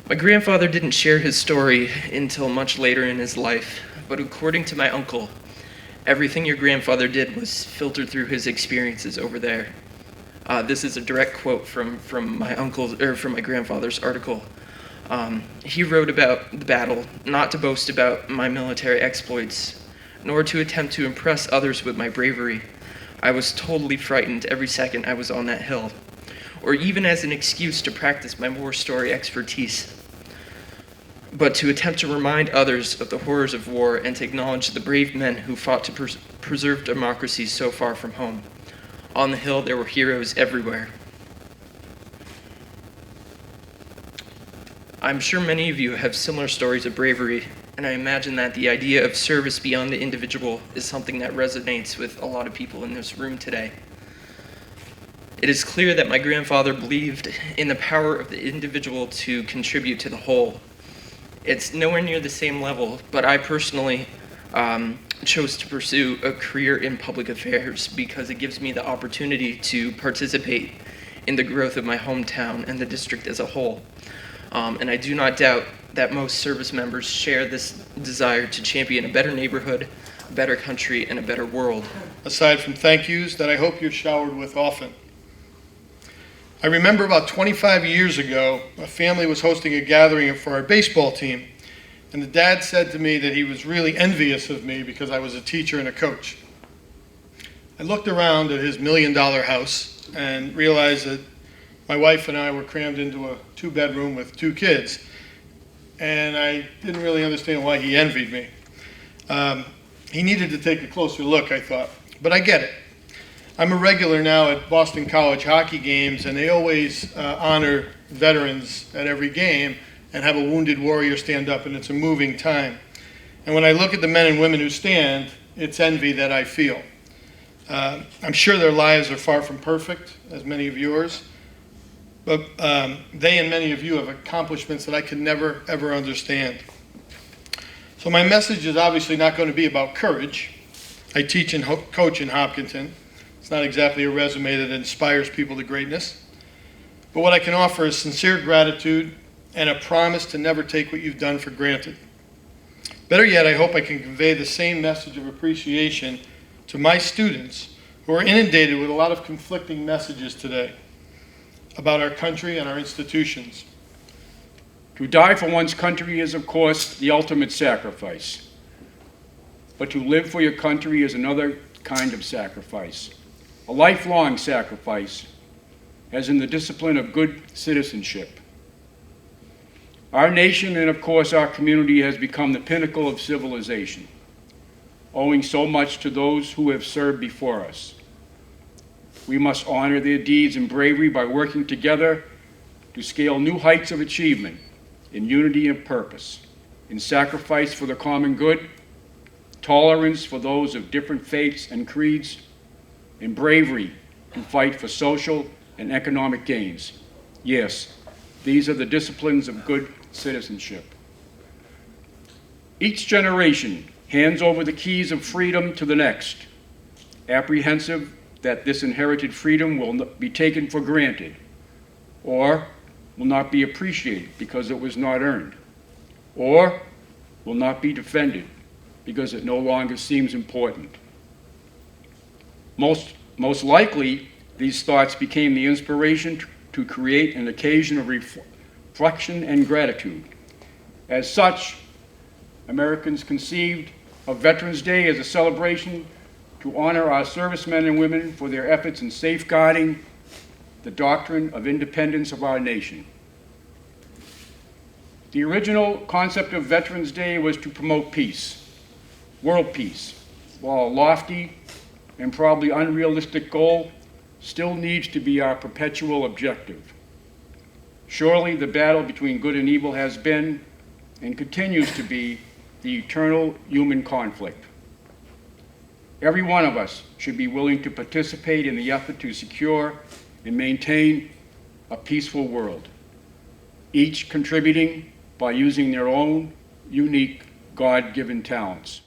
My grandfather didn't share his story until much later in his life, but according to my uncle, everything your grandfather did was filtered through his experiences over there. This is a direct quote from my grandfather's article. He wrote about the battle, not to boast about my military exploits, nor to attempt to impress others with my bravery. I was totally frightened every second I was on that hill, or even as an excuse to practice my war story expertise, but to attempt to remind others of the horrors of war and to acknowledge the brave men who fought to preserve democracy so far from home. On the hill, there were heroes everywhere. I'm sure many of you have similar stories of bravery, and I imagine that the idea of service beyond the individual is something that resonates with a lot of people in this room today. It is clear that my grandfather believed in the power of the individual to contribute to the whole. It's nowhere near the same level, but I personally chose to pursue a career in public affairs because it gives me the opportunity to participate in the growth of my hometown and the district as a whole. And I do not doubt that most service members share this desire to champion a better neighborhood, a better country, and a better world. Aside from thank yous that I hope you're showered with often. I remember about 25 years ago, a family was hosting a gathering for our baseball team, and the dad said to me that he was really envious of me because I was a teacher and a coach. I looked around at his $1 million house and realized that my wife and I were crammed into a 2-bedroom with 2 kids, and I didn't really understand why he envied me. He needed to take a closer look, I thought, but I get it. I'm a regular now at Boston College hockey games, and they always honor veterans at every game and have a wounded warrior stand up, and it's a moving time. And when I look at the men and women who stand, it's envy that I feel. I'm sure their lives are far from perfect, as many of yours, but they and many of you have accomplishments that I could never, ever understand. So my message is obviously not going to be about courage. I teach and coach in Hopkinton. It's not exactly a resume that inspires people to greatness. But what I can offer is sincere gratitude and a promise to never take what you've done for granted. Better yet, I hope I can convey the same message of appreciation to my students who are inundated with a lot of conflicting messages today about our country and our institutions. To die for one's country is, of course, the ultimate sacrifice. But to live for your country is another kind of sacrifice, a lifelong sacrifice, as in the discipline of good citizenship. Our nation and, of course, our community has become the pinnacle of civilization, owing so much to those who have served before us. We must honor their deeds and bravery by working together to scale new heights of achievement in unity and purpose, in sacrifice for the common good, tolerance for those of different faiths and creeds, and bravery to fight for social and economic gains. Yes, these are the disciplines of good citizenship. Each generation hands over the keys of freedom to the next, apprehensive that this inherited freedom will be taken for granted, or will not be appreciated because it was not earned, or will not be defended because it no longer seems important. Most likely, these thoughts became the inspiration to create an occasion of reflection and gratitude. As such, Americans conceived of Veterans Day as a celebration to honor our servicemen and women for their efforts in safeguarding the doctrine of independence of our nation. The original concept of Veterans Day was to promote peace, world peace, while a lofty and probably unrealistic goal still needs to be our perpetual objective. Surely the battle between good and evil has been and continues to be the eternal human conflict. Every one of us should be willing to participate in the effort to secure and maintain a peaceful world, each contributing by using their own unique God-given talents.